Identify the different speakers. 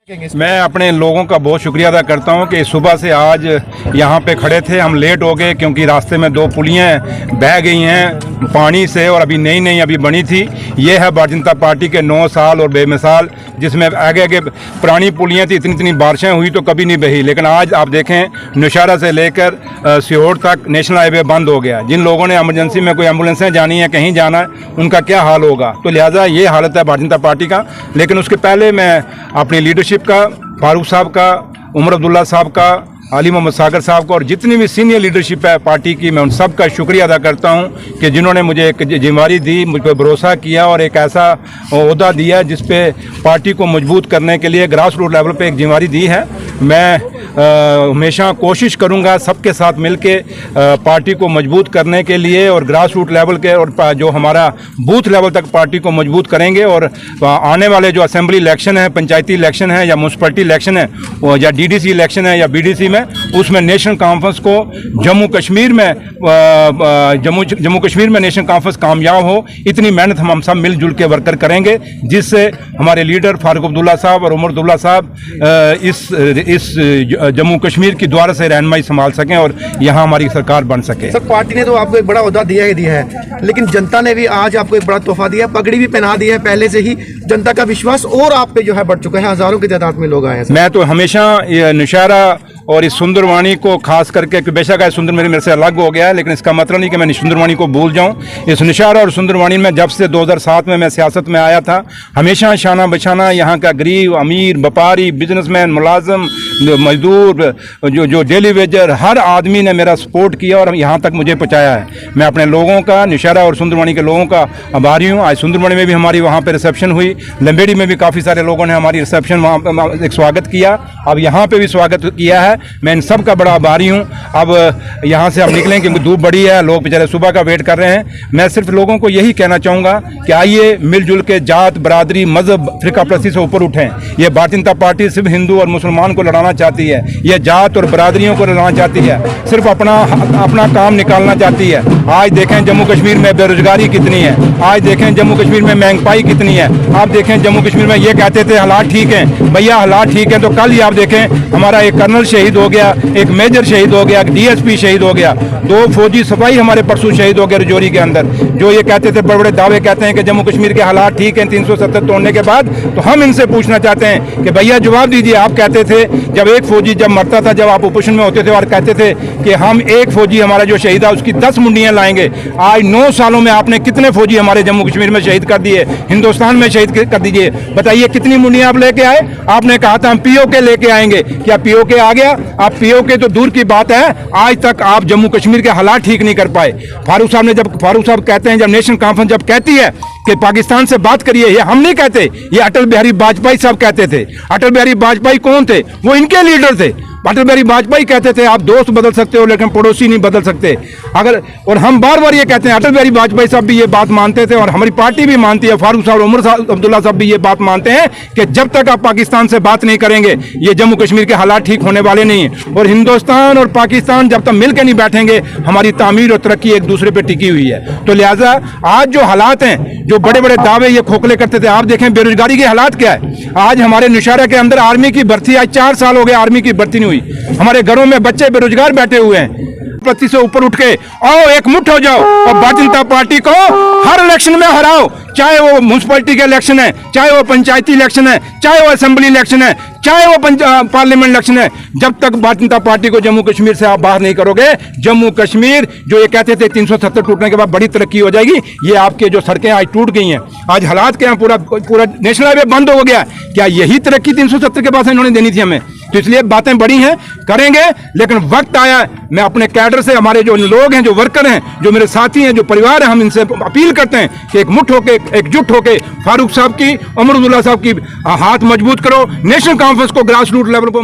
Speaker 1: मैं अपने लोगों का बहुत शुक्रिया अदा करता हूं कि सुबह से आज यहां पे खड़े थे। हम लेट हो गए क्योंकि रास्ते में 2 पुलियां बह गई हैं पानी से और अभी नई अभी बनी थी। ये है भारतीय जनता पार्टी के 9 साल और बेमिसाल, जिसमें आगे पुरानी पुलियां थी, इतनी बारिशें हुई तो कभी नहीं बही। लेकिन आज आप देखें नौशहरा से लेकर सीहोर तक नेशनल हाईवे बंद हो गया। जिन लोगों ने इमरजेंसी में कोई एम्बुलेंसें जानी है, कहीं जाना है, उनका क्या हाल होगा। तो लिहाजा ये हालत है भारतीय जनता पार्टी का। लेकिन उसके पहले मैं अपनी लीडरशिप का, फारूक साहब का, उमर अब्दुल्ला साहब का, अली मोहम्मद सागर साहब का और जितनी भी सीनियर लीडरशिप है पार्टी की, मैं उन सब का शुक्रिया अदा करता हूं कि जिन्होंने मुझे एक जिम्मेदारी दी, मुझ पर भरोसा किया और एक ऐसा ओहदा दिया जिस पे पार्टी को मजबूत करने के लिए ग्रास रूट लेवल पे एक जिम्मेदारी दी है। मैं हमेशा कोशिश करूंगा सबके साथ मिलके पार्टी को मजबूत करने के लिए और ग्रास रूट लेवल के और जो हमारा बूथ लेवल तक पार्टी को मजबूत करेंगे। और आने वाले जो असेंबली इलेक्शन है, पंचायती इलेक्शन है या म्यूनसिपलिटी इलेक्शन है या डीडीसी इलेक्शन है या बीडीसी में, उसमें नेशनल कॉन्फ्रेंस को जम्मू कश्मीर में नेशनल कॉन्फ्रेंस कामयाब हो, इतनी मेहनत हम सब मिलजुल के वर्कर करेंगे, जिससे हमारे लीडर फारूक अब्दुल्ला साहब और उमर अब्दुल्ला साहब इस जम्मू कश्मीर की द्वारा से रहनुमाई संभाल सकें और यहाँ हमारी सरकार बन सके।
Speaker 2: सर, पार्टी ने तो आपको एक बड़ा ओहदा दिया है, लेकिन जनता ने भी आज आपको एक बड़ा तोहफा दिया, पगड़ी भी पहना दी है। पहले से ही जनता का विश्वास और आप पे जो है बढ़ चुका है, हजारों की तादाद में लोग आए हैं।
Speaker 1: मैं तो हमेशा नौशहरा और इस सुंदरवानी को खास करके, बेशक है सुंदर मेरे से अलग हो गया है, लेकिन इसका मतलब नहीं कि मैं सुंदरवानी को भूल जाऊं। इस नौशहरा और सुंदरवानी में जब से 2007 में मैं सियासत में आया था, हमेशा शाना बशाना यहाँ का गरीब, अमीर, व्यापारी, बिजनेसमैन, मुलाजिम, मजदूर, जो डेली वेजर, हर आदमी ने मेरा सपोर्ट किया और यहाँ तक मुझे पहुँचाया है। मैं अपने लोगों का, नौशहरा और सुंदरवानी के लोगों का आभारी हूँ। आज सुंदरवानी में भी हमारी वहाँ पर रिसेप्शन हुई, लंबेड़ी में भी काफ़ी सारे लोगों ने हमारी रिसेप्शन वहाँ एक स्वागत किया, अब यहाँ पर भी स्वागत किया है। मैं इन सब का बड़ा आभारी हूँ। अब यहाँ से हम निकलें क्योंकि धूप बड़ी है, लोग बेचारे सुबह का वेट कर रहे हैं। मैं सिर्फ लोगों को यही कहना चाहूँगा कि आइए मिलजुल के जात, बरादरी, मजहब, फिरका परस्ती से ऊपर उठें। ये भारतीय जनता पार्टी सिर्फ हिंदू और मुसलमान को लड़ाना चाहती है, ये जात और बरादरियों को लड़ाना चाहती है, सिर्फ अपना काम निकालना चाहती है। आज देखें जम्मू कश्मीर में बेरोजगारी कितनी है, आज देखें जम्मू कश्मीर में महंगाई कितनी है। आप देखें जम्मू कश्मीर में ये कहते थे हालात ठीक हैं, भैया हालात ठीक हैं, तो कल ही आप देखें हमारा एक कर्नल शहीद हो गया, एक मेजर शहीद हो गया, एक डीएसपी शहीद हो गया, 2 फौजी सिपाही हमारे परसों शहीद हो गए रजौरी के अंदर। जो ये कहते थे, बड़े बड़े दावे कहते हैं कि जम्मू कश्मीर के हालात ठीक हैं 370 तोड़ने के बाद, तो हम इनसे पूछना चाहते हैं कि भैया जवाब दीजिए। आप कहते थे जब एक फौजी जब मरता था, जब आप ऑपोजिशन में होते थे और कहते थे कि हम एक फौजी हमारा जो शहीद है उसकी 10 मुंडियां लाएंगे। आज 9 सालों में आपने कितने फौजी हमारे जम्मू कश्मीर में शहीद कर दिए, हिंदुस्तान में शहीद कर दीजिए। बताइए कितनी मुंडियां आप लेके आए। आपने कहा था हम पीओके लेके आएंगे, क्या पीओके आ गया? आप पीओके तो दूर की बात है, आज तक आप जम्मू कश्मीर के हालात ठीक नहीं कर पाए। फारूक साहब कहते हैं, जब नेशनल कॉन्फ्रेंस जब कहती है कि पाकिस्तान से बात करिए, ये हम नहीं कहते, ये अटल बिहारी वाजपेयी साहब कहते थे। अटल बिहारी वाजपेयी कौन थे? वो इनके लीडर थे। अटल बिहारी वाजपेयी कहते थे आप दोस्त बदल सकते हो लेकिन पड़ोसी नहीं बदल सकते। और हम बार ये कहते हैं, अटल बिहारी वाजपेयी साहब भी ये बात मानते थे और हमारी पार्टी भी मानती है, फारूक साहब, उमर अब्दुल्ला साहब भी ये बात मानते हैं कि जब तक आप पाकिस्तान से बात नहीं करेंगे ये जम्मू कश्मीर के हालात ठीक होने वाले नहीं है। और हिंदुस्तान और पाकिस्तान जब तक मिलकर नहीं बैठेंगे, हमारी तामीर और तरक्की एक दूसरे पर टिकी हुई है। तो लिहाजा आज जो हालात हैं, जो बड़े बड़े दावे ये खोखले करते थे, आप देखें बेरोजगारी के हालात क्या है। आज हमारे नौशहरा के अंदर आर्मी की भर्ती, आज 4 साल हो गए आर्मी की भर्ती नहीं हुई। हमारे घरों में बच्चे बेरोजगार बैठे हुए हैं। प्रति से ऊपर उठ के आओ, एक मुट्ठ हो जाओ और भारतीय जनता पार्टी को हर इलेक्शन में हराओ, चाहे वो म्यूनसिपलिटी के इलेक्शन है, चाहे वो पंचायती इलेक्शन है, चाहे वो असेंबली इलेक्शन है, चाहे वो पार्लियामेंट इलेक्शन है। जब तक भारतीय जनता पार्टी को जम्मू कश्मीर से आप बाहर नहीं करोगे, जम्मू कश्मीर जो ये कहते थे 370 टूटने के बाद बड़ी तरक्की हो जाएगी, ये आपके जो सड़कें आज टूट गई हैं, आज हालात क्या हैं, पूरा नेशनल हाईवे बंद हो गया। क्या यही तरक्की 370 के बाद इन्होंने देनी थी हमें? तो इसलिए बातें बड़ी हैं, करेंगे, लेकिन वक्त आया है। मैं अपने कैडर से, हमारे जो लोग हैं, जो वर्कर हैं, जो मेरे साथी हैं, जो परिवार है, हम इनसे अपील करते हैं कि एक मुट्ठ होके, एकजुट होके फारूक साहब की, उमर अब्दुल्ला साहब की हाथ मजबूत करो, नेशनल कॉन्फ्रेंस को, ग्रास रूट लेवल को